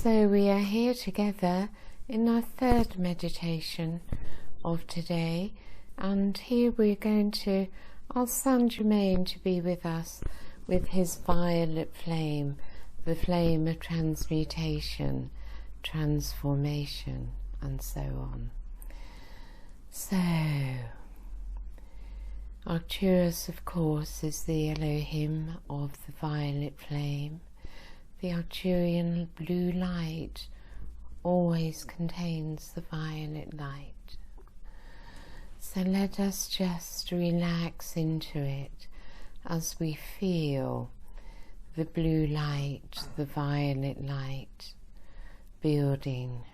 So we are here together in our third meditation of today, and here we're going to ask Saint Germain to be with us with his violet flame, the flame of transmutation, transformation, and so on. So, Arcturus, of course, is the Elohim of the violet flame. The Arcturian blue light always contains the violet light. So let us just relax into it as we feel the blue light, the violet light building.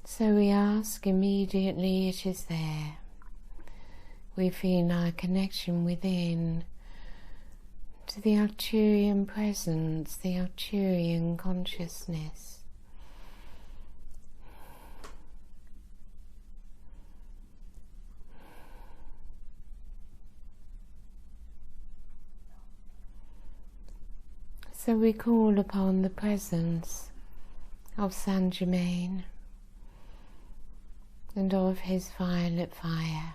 So we ask immediately it is there. We feel our connection within to the Arcturian presence, the Arcturian consciousness. So we call upon the presence of Saint Germain and of his violet fire.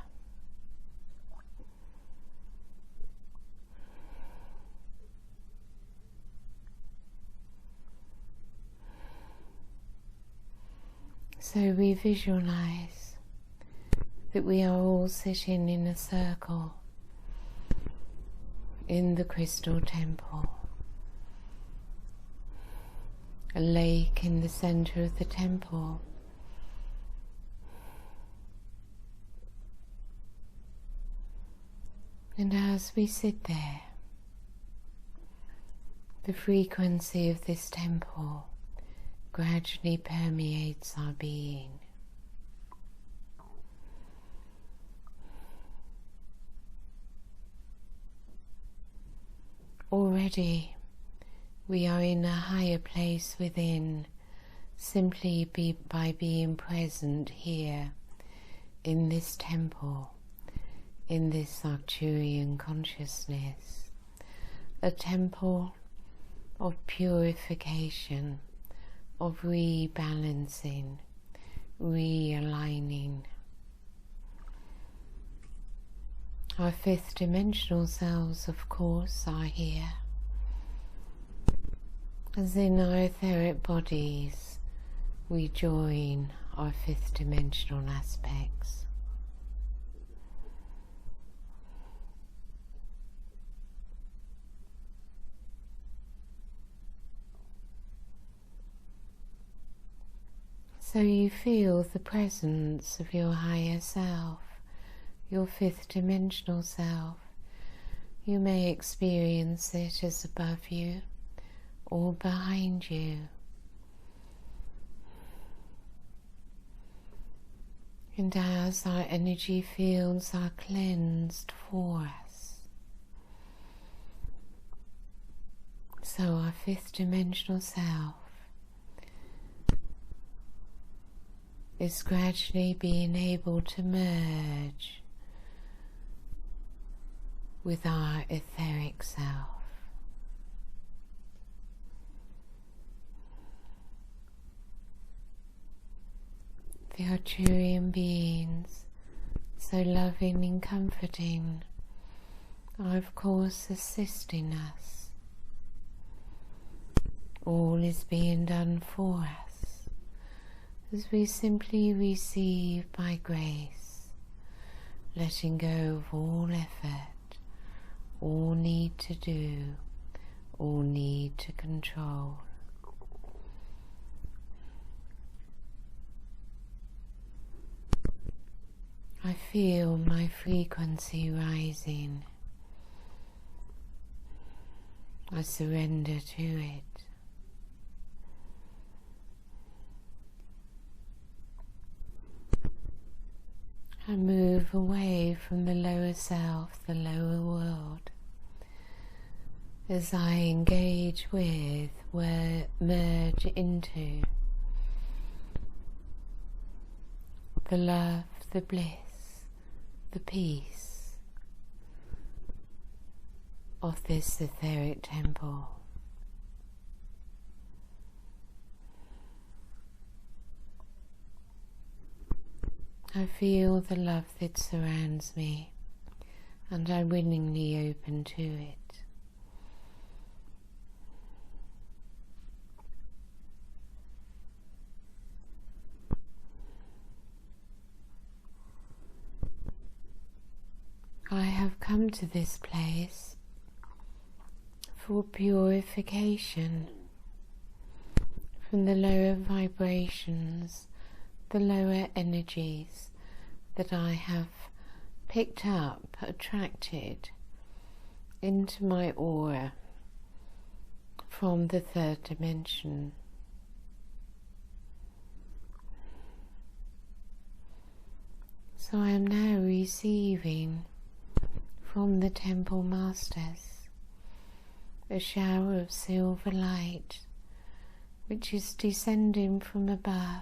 So we visualize that we are all sitting in a circle in the crystal temple, a lake in the center of the temple. And as we sit there, the frequency of this temple gradually permeates our being. Already we are in a higher place within, simply by being present here in this temple, in this Arcturian consciousness, a temple of purification, of rebalancing, realigning. Our fifth dimensional selves, of course, are here, as in our etheric bodies we join our fifth dimensional aspects. So you feel the presence of your higher self, your fifth dimensional self. You may experience it as above you or behind you. And as our energy fields are cleansed for us, so our fifth dimensional self is gradually being able to merge with our etheric self. The Arcturian beings, so loving and comforting, are of course assisting us. All is being done for us, as we simply receive by grace, letting go of all effort, all need to do, all need to control. I feel my frequency rising. I surrender to it. I move away from the lower self, the lower world, as I engage with, merge into the love, the bliss, the peace of this etheric temple. I feel the love that surrounds me, and I willingly open to it. I have come to this place for purification from the lower vibrations, the lower energies that I have picked up, attracted into my aura from the third dimension. So I am now receiving from the Temple Masters a shower of silver light which is descending from above,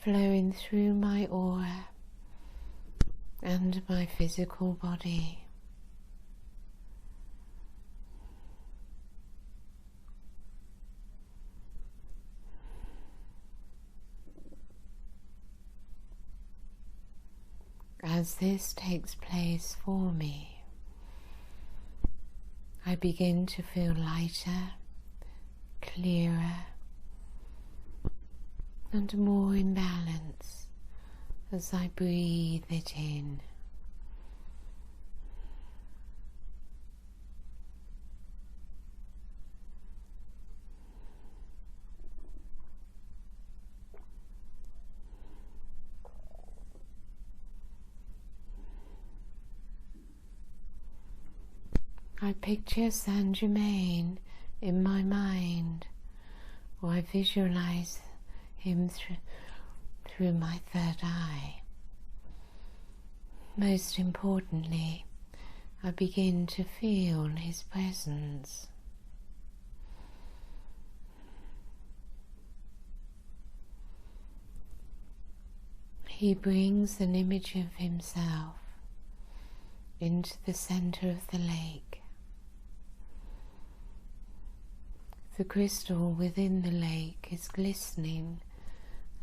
flowing through my aura and my physical body. As this takes place for me, I begin to feel lighter, clearer, and more in balance as I breathe it in. I picture Saint Germain in my mind, or I visualize him through my third eye. Most importantly, I begin to feel his presence. He brings an image of himself into the center of the lake. The crystal within the lake is glistening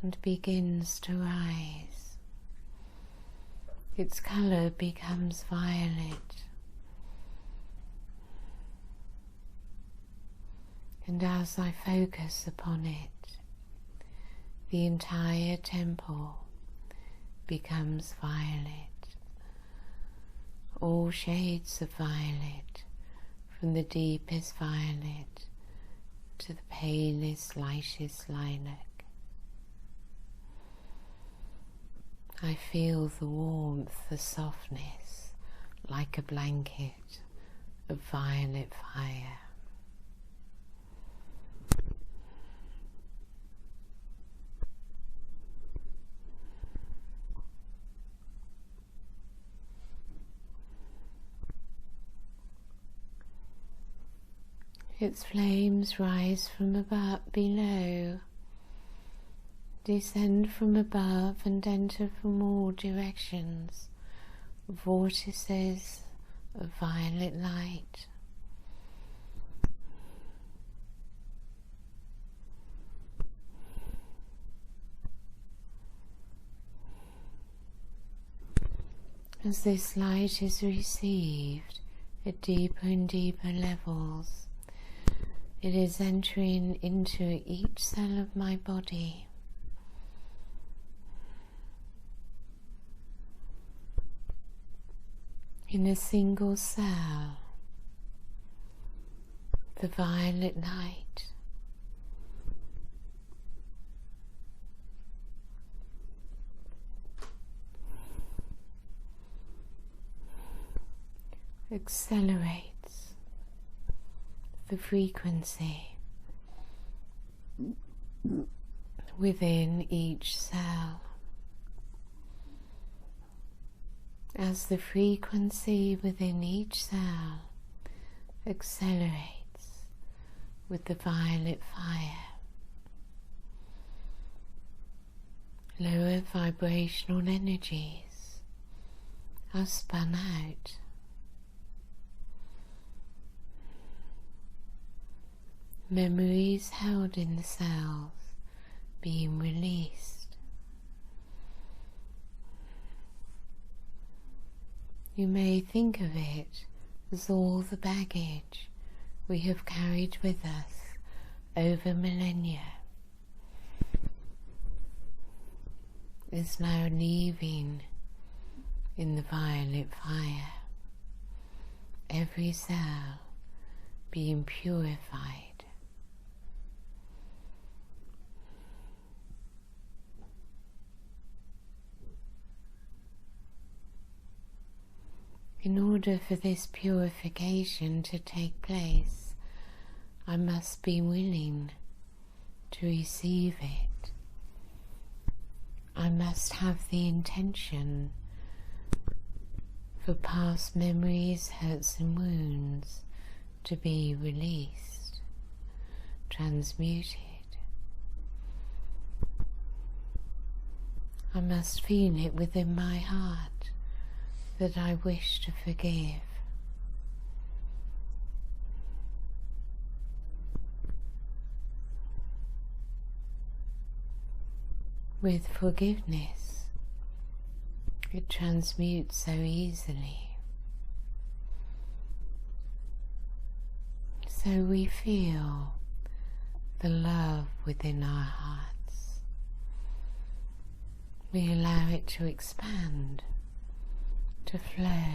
and begins to rise. Its color becomes violet, and as I focus upon it, the entire temple becomes violet. All shades of violet, from the deepest violet to the palest, lightest lilac. I feel the warmth, the softness, like a blanket of violet fire. Its flames rise from below, descend from above and enter from all directions, vortices of violet light. As this light is received at deeper and deeper levels, it is entering into each cell of my body. In a single cell, the violet light accelerates the frequency within each cell. As the frequency within each cell accelerates with the violet fire, lower vibrational energies are spun out. memories held in the cells being released. You may think of it as all the baggage we have carried with us over millennia is now leaving in the violet fire, every cell being purified. In order for this purification to take place, I must be willing to receive it. I must have the intention for past memories, hurts and wounds to be released, transmuted. I must feel it within my heart that I wish to forgive. With forgiveness, it transmutes so easily. So we feel the love within our hearts. We allow it to expand, to flow.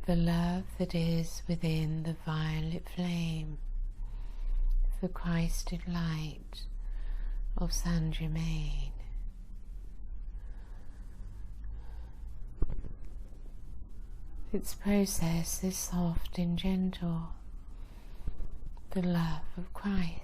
The love that is within the violet flame, the Christed light of Saint Germain. Its process is soft and gentle, the love of Christ.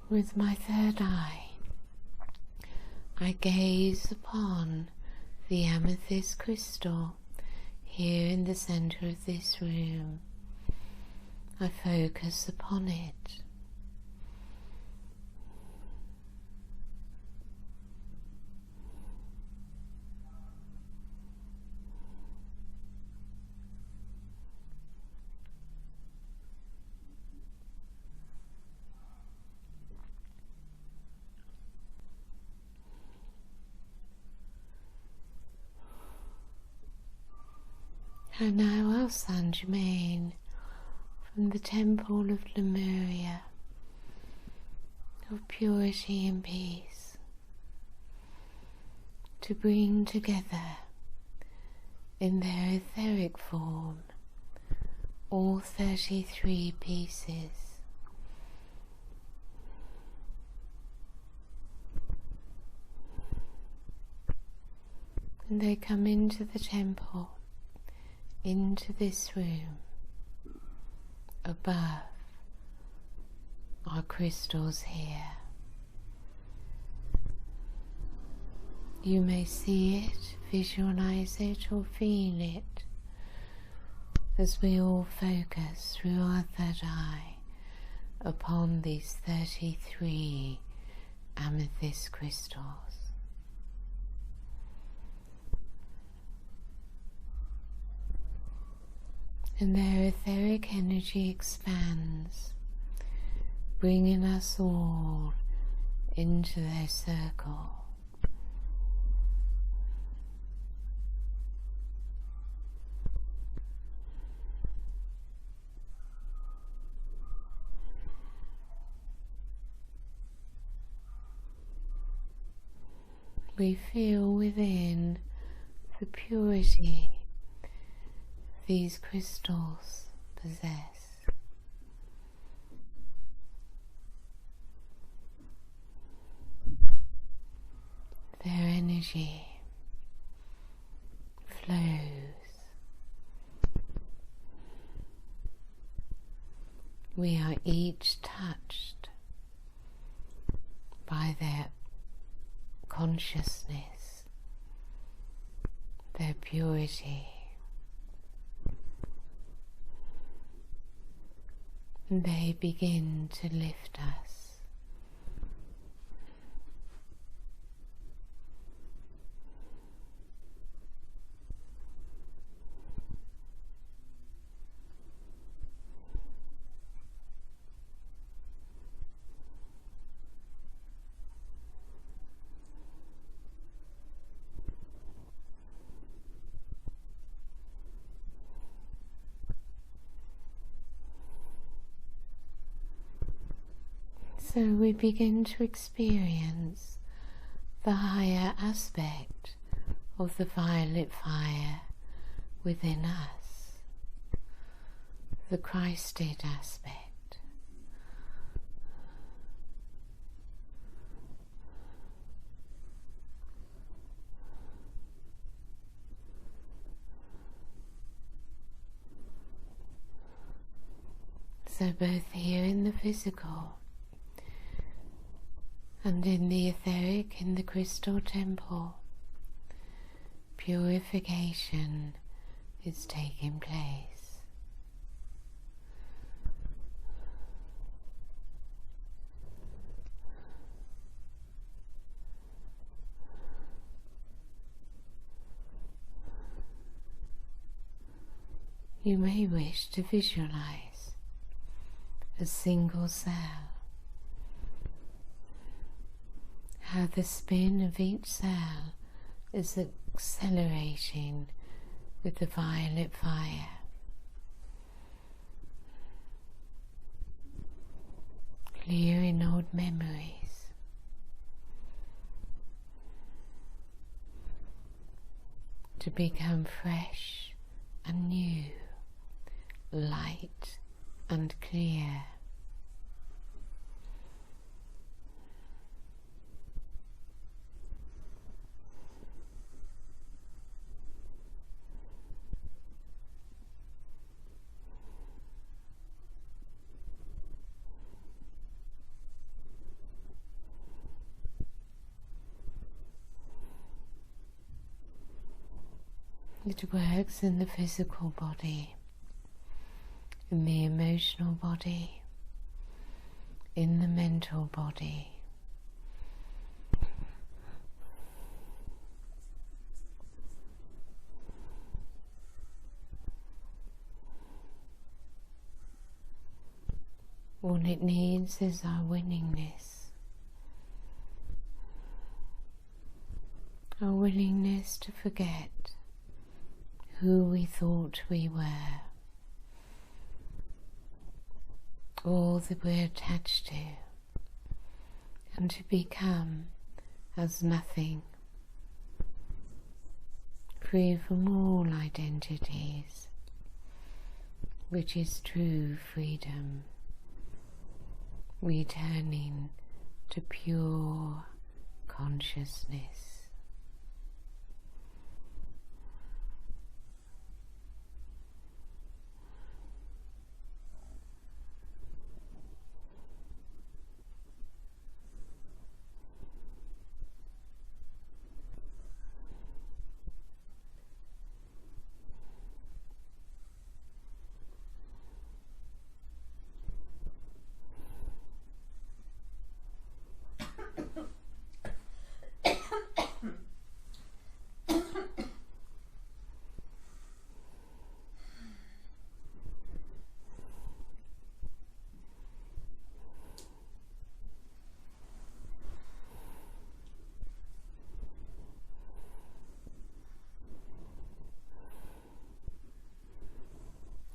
With my third eye, I gaze upon the amethyst crystal here in the center of this room. I focus upon it. And now our Saint Germain from the temple of Lemuria, of purity and peace, to bring together in their etheric form all 33 pieces. And they come into the temple, into this room. Above are crystals here. You may see it, visualize it, or feel it as we all focus through our third eye upon these 33 amethyst crystals. And their etheric energy expands, bringing us all into their circle. We feel within the purity these crystals possess. Their energy flows. We are each touched by their consciousness, their purity. And they begin to lift us. So we begin to experience the higher aspect of the violet fire within us, the Christed aspect. So both here in the physical and in the etheric, in the crystal temple, purification is taking place. You may wish to visualize a single cell, how the spin of each cell is accelerating with the violet fire. Clearing old memories. To become fresh and new, light and clear. It works in the physical body, in the emotional body, in the mental body. All it needs is our willingness. Our willingness to forget who we thought we were, all that we're attached to, and to become as nothing, free from all identities, which is true freedom, returning to pure consciousness.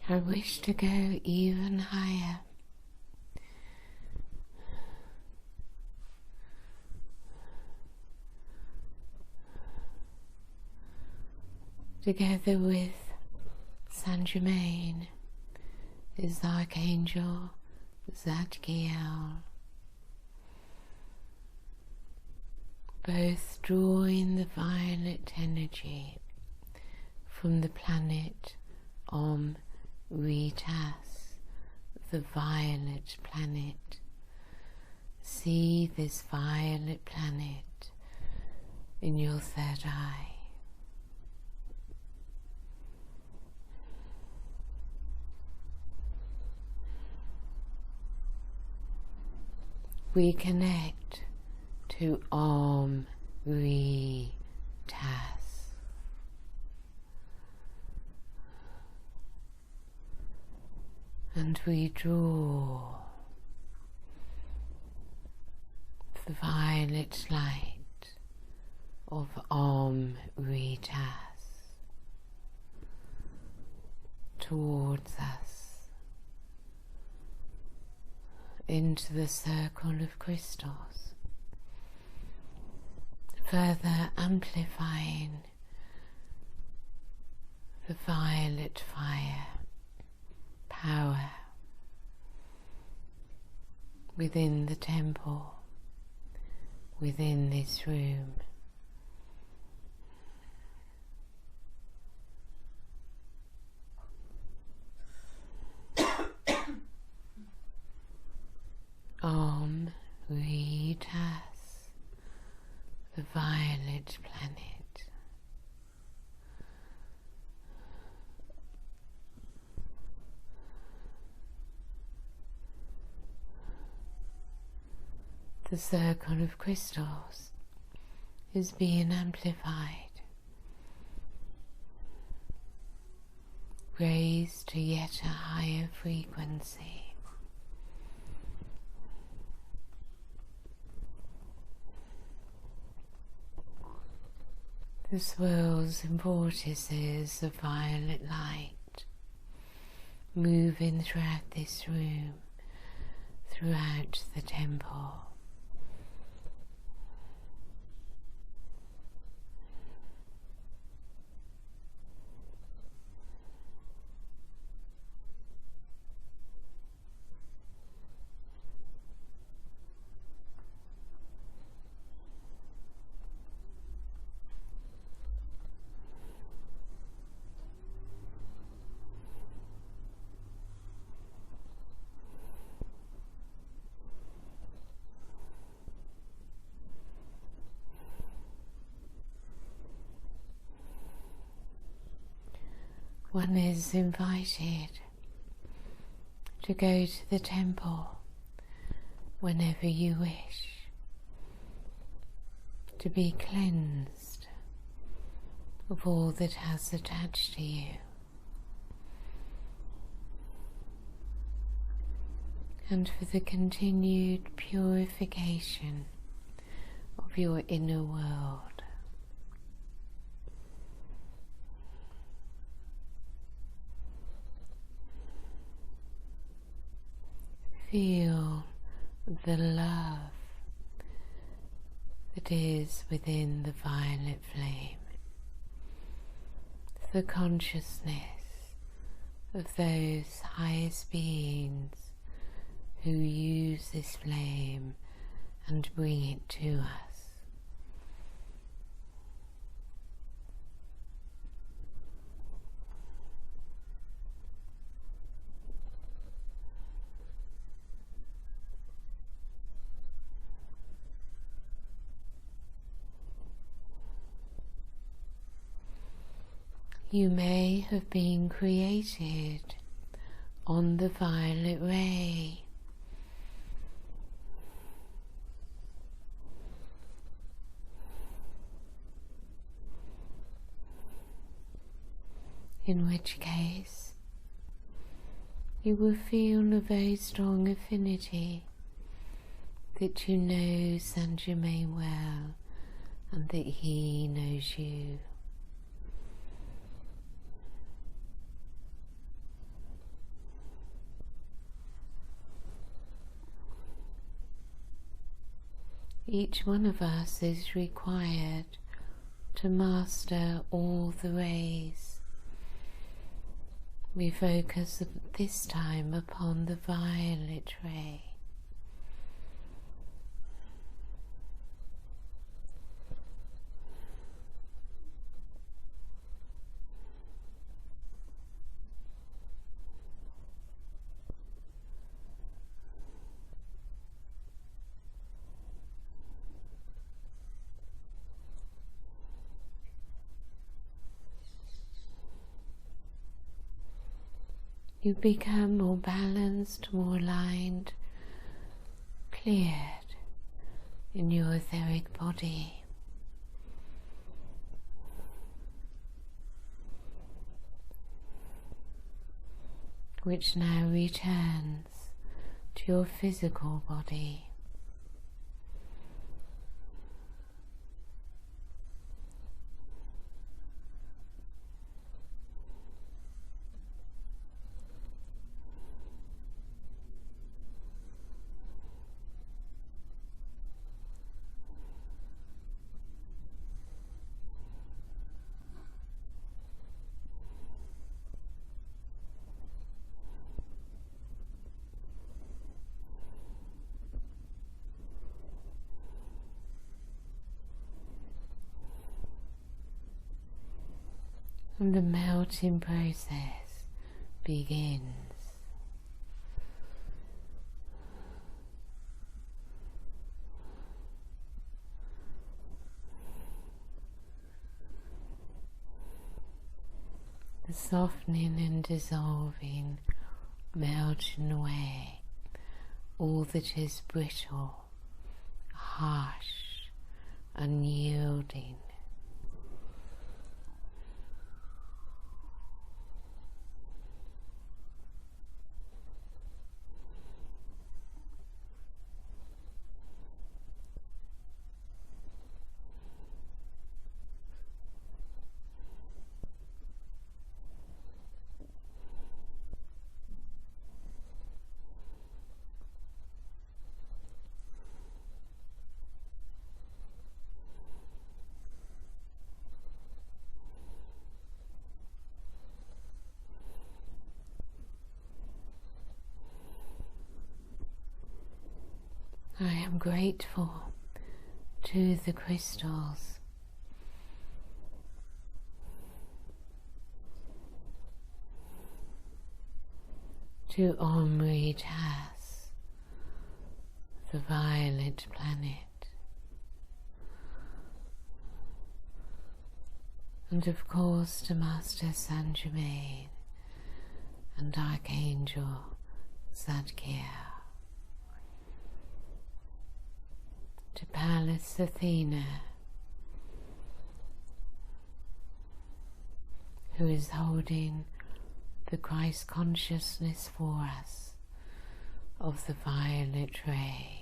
I wish to go even higher. Together with Saint Germain, his Archangel Zadkiel, both drawing the violet energy from the planet Ritas, the violet planet. See this violet planet in your third eye. we connect to Om Re Tas. And we draw the violet light of Om Re Tas towards us into the circle of crystals, further amplifying the violet fire power within the temple, within this room. Om Re Tas, the violet planet. The circle of crystals is being amplified, raised to yet a higher frequency. The swirls and vortices of violet light moving throughout this room, throughout the temple. One is invited to go to the temple whenever you wish, to be cleansed of all that has attached to you, and for the continued purification of your inner world. Feel the love that is within the violet flame, the consciousness of those highest beings who use this flame and bring it to us. You may have been created on the violet ray. In which case, you will feel a very strong affinity that you know Saint Germain well and that he knows you. Each one of us is required to master all the rays. We focus at this time upon the violet ray. You become more balanced, more aligned, cleared. in your etheric body, which now returns to your physical body. And the melting process begins. The softening and dissolving, melting away all that is brittle, harsh, unyielding. I am grateful to the crystals, to Omri-Tas, the violet planet, and of course to Master Saint Germain and Archangel Zadkiel, to Pallas Athena, who is holding the Christ consciousness for us of the violet ray.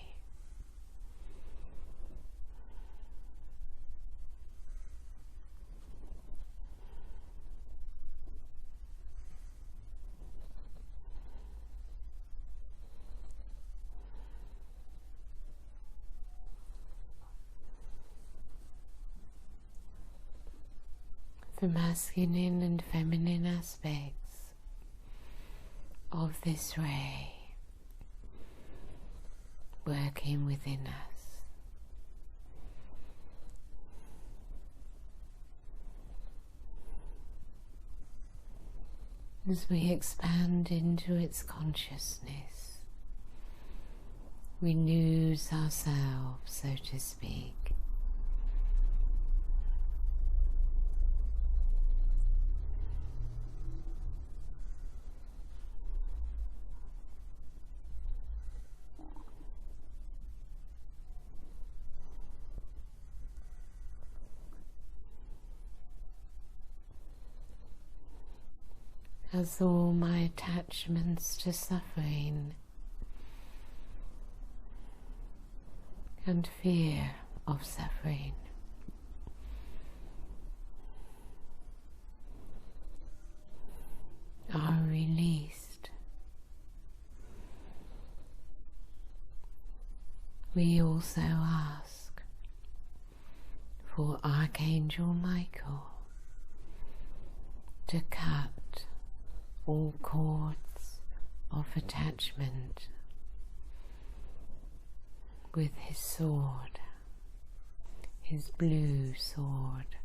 The masculine and feminine aspects of this ray working within us. As we expand into its consciousness, we lose ourselves, so to speak. As all my attachments to suffering and fear of suffering are released, we also ask for Archangel Michael to cut all cords of attachment with his sword, his blue sword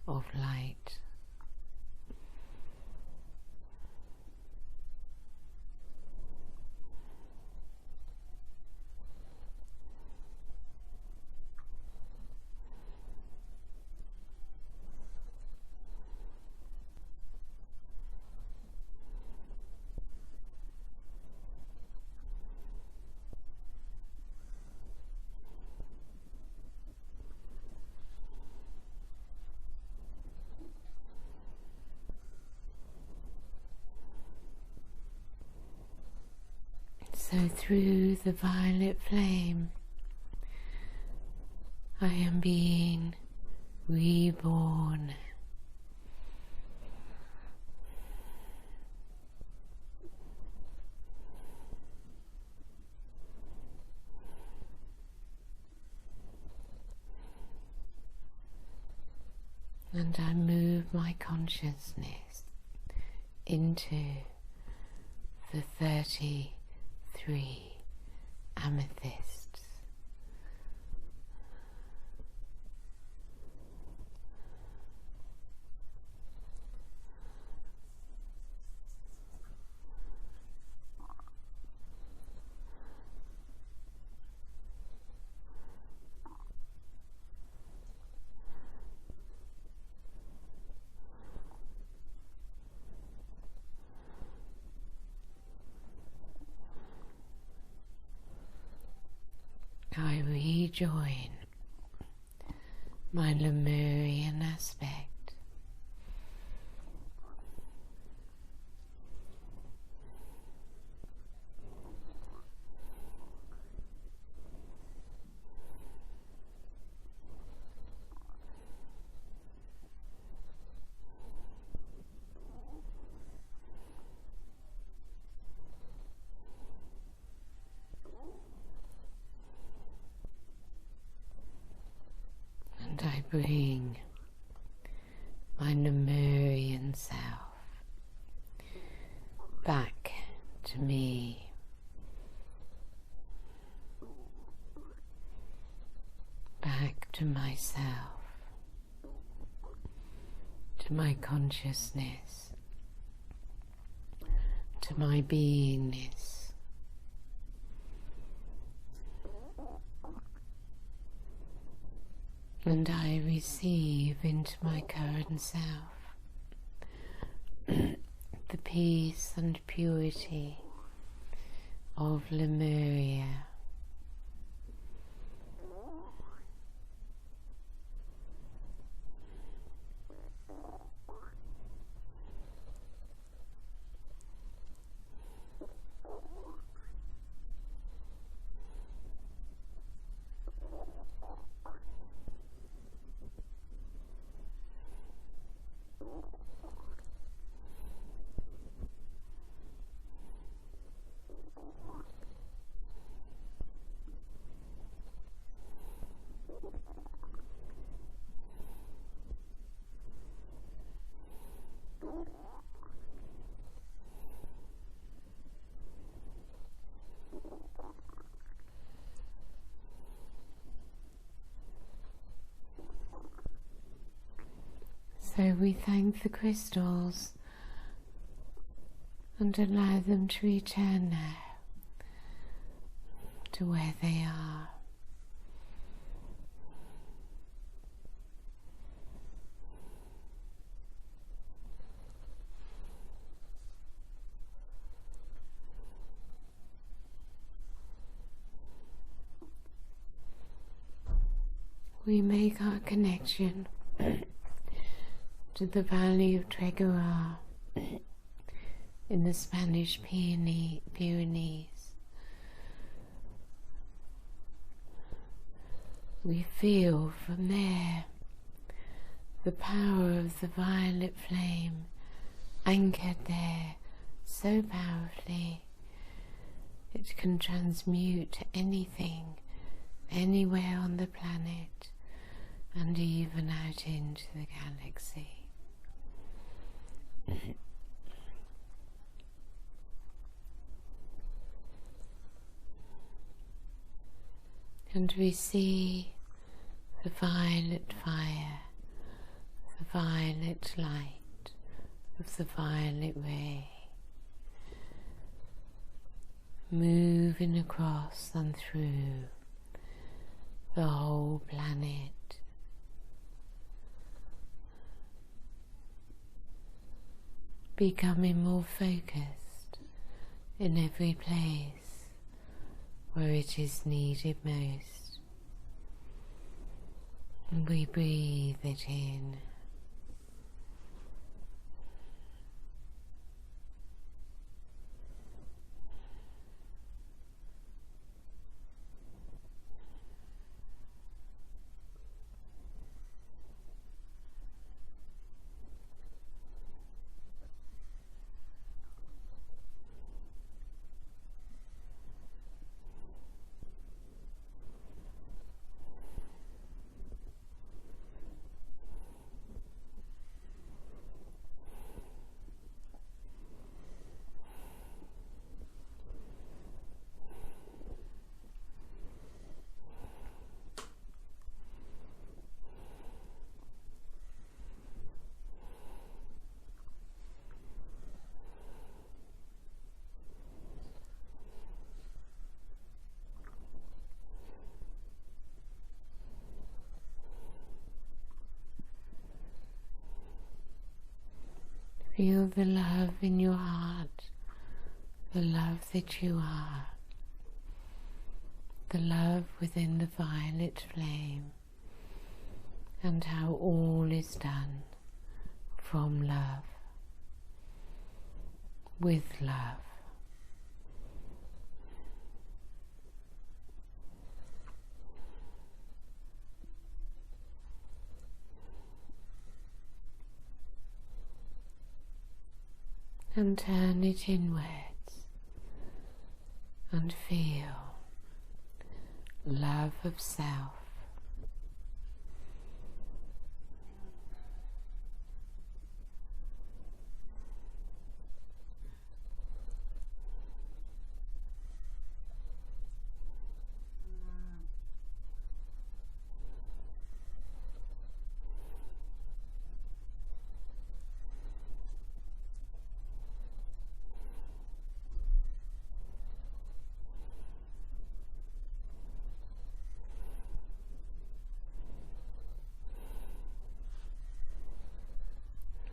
of light. So through the violet flame, I am being reborn. And I move my consciousness into the 33 amethysts. I rejoin my Lemurian aspect. And I bring my Lemurian self back to me. Back to myself, to my consciousness, to my beingness. And I receive into my current self the peace and purity of Lemuria. So we thank the crystals and allow them to return now to where they are. We make our connection to the valley of Treguará in the Spanish Pyrenees. We feel from there the power of the violet flame anchored there so powerfully it can transmute anything, anywhere on the planet, and even out into the galaxy. And we see the violet fire, the violet light of the violet ray moving across and through the whole planet. Becoming more focused in every place where it is needed most. And we breathe it in. Feel the love in your heart, the love that you are, the love within the violet flame, and how all is done from love, with love. And turn it inwards and feel love of self.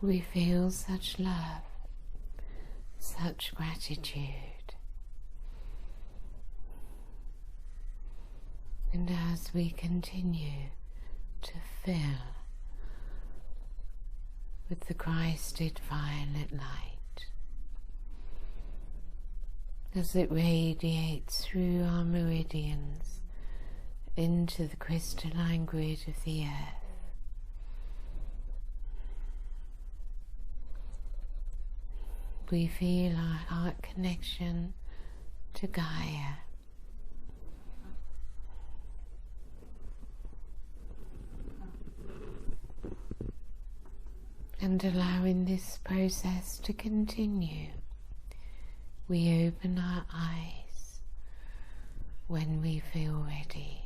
We feel such love, such gratitude, and as we continue to fill with the Christed violet light, as it radiates through our meridians into the crystalline grid of the earth, we feel our heart connection to Gaia, and allowing this process to continue, we open our eyes when we feel ready.